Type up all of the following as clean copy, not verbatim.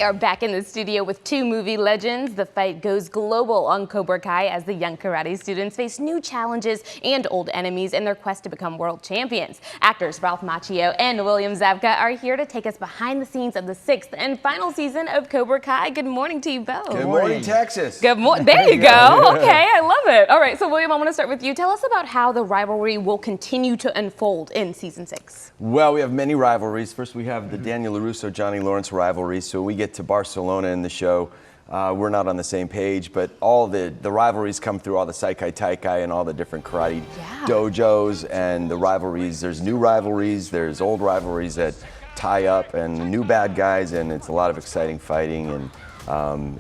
We are back in the studio with two movie legends. The fight goes global on Cobra Kai as the young karate students face new challenges and old enemies in their quest to become world champions. Actors Ralph Macchio and William Zabka are here to take us behind the scenes of the 6th and final season of Cobra Kai. Good morning to you both. Good morning, Texas. Good morning. There you go. Okay, I love it. All right, so William, I want to start with you. Tell us about how the rivalry will continue to unfold in season 6. Well, we have many rivalries. First, we have the Daniel LaRusso, Johnny Lawrence rivalry. So we get to Barcelona in the show. We're not on the same page, but all the rivalries come through all the Saikai Taikai and all the different karate dojos and the rivalries. There's new rivalries, there's old rivalries that tie up and new bad guys, and it's a lot of exciting fighting, and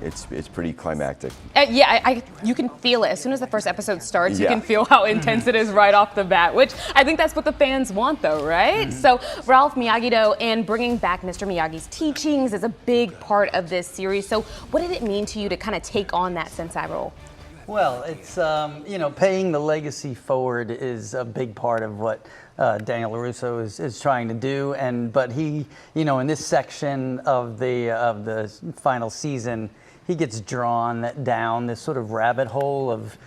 it's pretty climactic. You can feel it as soon as the first episode starts. You can feel how intense it is right off the bat, which I think that's what the fans want, though, right? So Ralph Macchio and bringing back Mr. Miyagi's teachings is a big part of this series. So what did it mean to you to kind of take on that sensei role? Well, it's paying the legacy forward is a big part of what Daniel LaRusso is trying to do, but he, in this section of the final season, he gets drawn down this sort of rabbit hole of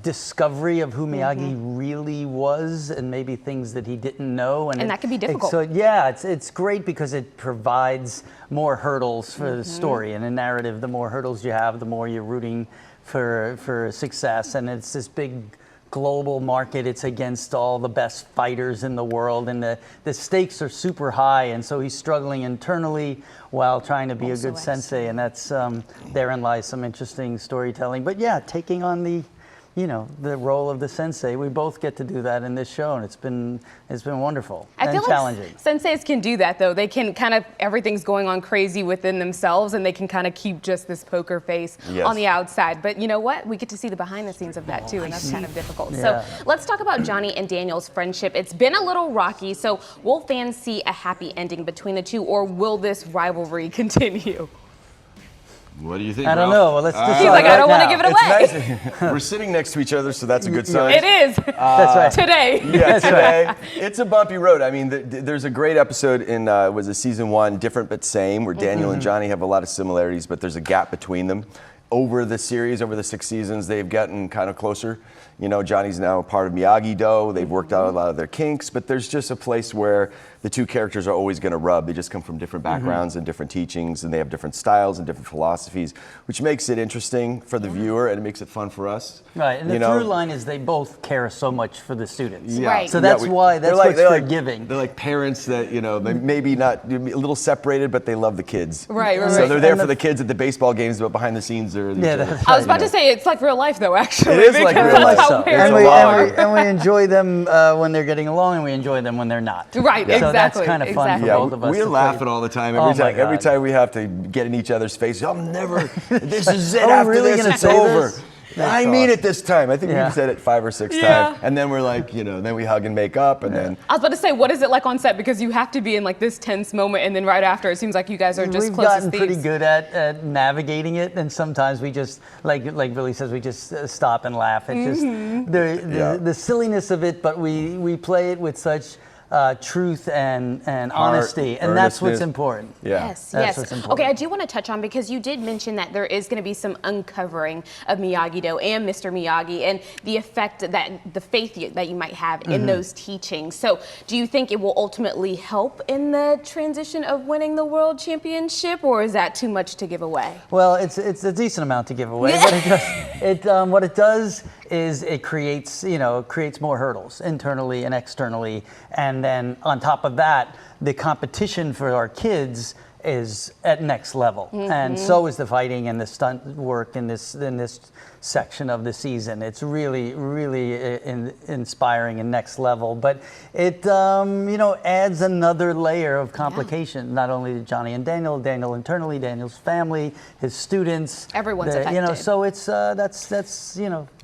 discovery of who Miyagi really was, and maybe things that he didn't know, and that can be difficult. So it's great because it provides more hurdles for the story and a narrative. The more hurdles you have, the more you're rooting for success, and it's this big global market. It's against all the best fighters in the world, and the stakes are super high, and so he's struggling internally while trying to be a good sensei, and that's therein lies some interesting storytelling. But yeah, taking on the role of the sensei, we both get to do that in this show, and it's been wonderful and challenging. Like senseis can do that, though. They can kind of, everything's going on crazy within themselves, and they can kind of keep just this poker face on the outside. But you know what? We get to see the behind the scenes of that too, and that's kind of difficult. So let's talk about Johnny and Daniel's friendship. It's been a little rocky, so will fans see a happy ending between the two, or will this rivalry continue? What do you think, I don't Ralph? know. Well, let's decide. He's like, I don't want to give it away. Nice. We're sitting next to each other, so that's a good sign. It is. That's right. Today. Yeah, today. It's a bumpy road. I mean, there's a great episode in, was it season 1, Different But Same, where Daniel and Johnny have a lot of similarities, but there's a gap between them. Over the series, over the 6 seasons, they've gotten kind of closer. Johnny's now a part of Miyagi-Do. They've worked out a lot of their kinks, but there's just a place where the two characters are always going to rub. They just come from different backgrounds and different teachings, and they have different styles and different philosophies, which makes it interesting for the viewer, and it makes it fun for us. Right, and the through line is they both care so much for the students. Yeah. Right. So that's why, that's what's forgiving. They're like parents that, they maybe not, a little separated, but they love the kids. Right. So they're there for the kids at the baseball games, but behind the scenes they're I was about to say, it's like real life, though, actually. It is like real life. And we enjoy them when they're getting along, and we enjoy them when they're not. Right, exactly. So that's kind of fun for both of us. We're laughing all the time. Every time we have to get in each other's faces. I'm never. This is it. After really this, it's over. I mean it this time. I think we've said it 5 or 6 times, and then we're like, then we hug and make up, and then. I was about to say, what is it like on set? Because you have to be in like this tense moment, and then right after, it seems like you guys are just close as thieves. We've gotten pretty good at navigating it, and sometimes we just, like Billy says, we just stop and laugh. It's just the silliness of it, but we play it with such truth and honesty, and that's what's important. Yes. What's important. Okay, I do want to touch on, because you did mention that there is going to be some uncovering of Miyagi-Do and Mr. Miyagi, and the effect that the faith that you might have in those teachings. So do you think it will ultimately help in the transition of winning the world championship, or is that too much to give away? Well, it's a decent amount to give away, but what it does is it creates more hurdles internally and externally, and then on top of that, the competition for our kids is at next level, and so is the fighting and the stunt work in this section of the season. It's really inspiring and next level, but it adds another layer of complication. Not only to Johnny and Daniel internally, Daniel's family, his students, everyone's affected. So it's that's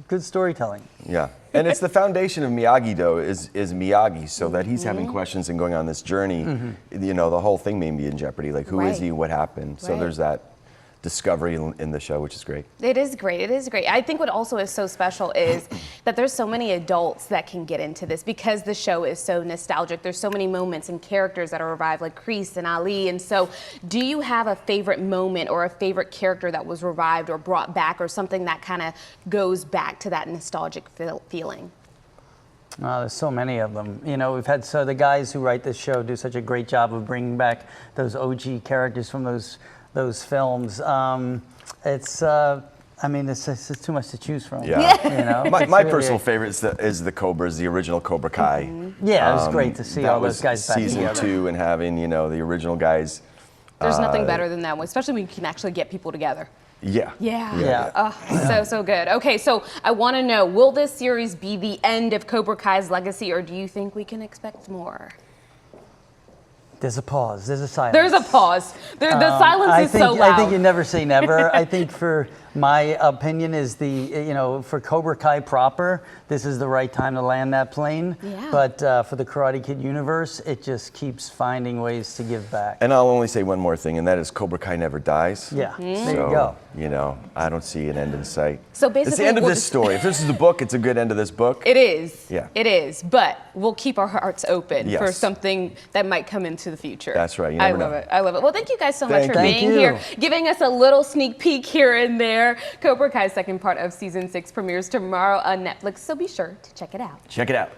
good storytelling. Yeah. And it's the foundation of Miyagi-Do is Miyagi, so that he's having questions and going on this journey. The whole thing may be in jeopardy. Like, who is he? What happened? So there's that discovery in the show, which is great. It is great. It is great. I think what also is so special is that there's so many adults that can get into this because the show is so nostalgic. There's so many moments and characters that are revived, like Kreese and Ali. And so, do you have a favorite moment or a favorite character that was revived or brought back, or something that kind of goes back to that nostalgic feeling? There's so many of them. You know, we've had the guys who write this show do such a great job of bringing back those OG characters from those films. I mean, it's too much to choose from. Yeah. You know? My personal favorite is the Cobras, the original Cobra Kai. Yeah, it was great to see all those guys back season together. 2 and having, you know, the original guys. There's nothing better than that one, especially when you can actually get people together. Yeah. Yeah. Oh, so good. Okay, so I want to know, will this series be the end of Cobra Kai's legacy, or do you think we can expect more? There's a pause. There's a silence. There's a pause. The silence is so loud. I think you never say never. I think, for my opinion, is for Cobra Kai proper, this is the right time to land that plane. Yeah. But for the Karate Kid universe, it just keeps finding ways to give back. And I'll only say one more thing, and that is Cobra Kai never dies. Yeah. There So, you go. you know, I don't see an end in sight. So basically, it's the end of this story. If this is the book, it's a good end of this book. It is. Yeah. It is. But we'll keep our hearts open Yes. for something that might come into the future. That's right. You I never love know. it. I love it. Well, thank you guys so much Thank for you. being here, giving us a little sneak peek here and there. Cobra Kai's second part of season 6 premieres tomorrow on Netflix, so be sure to check it out. Check it out.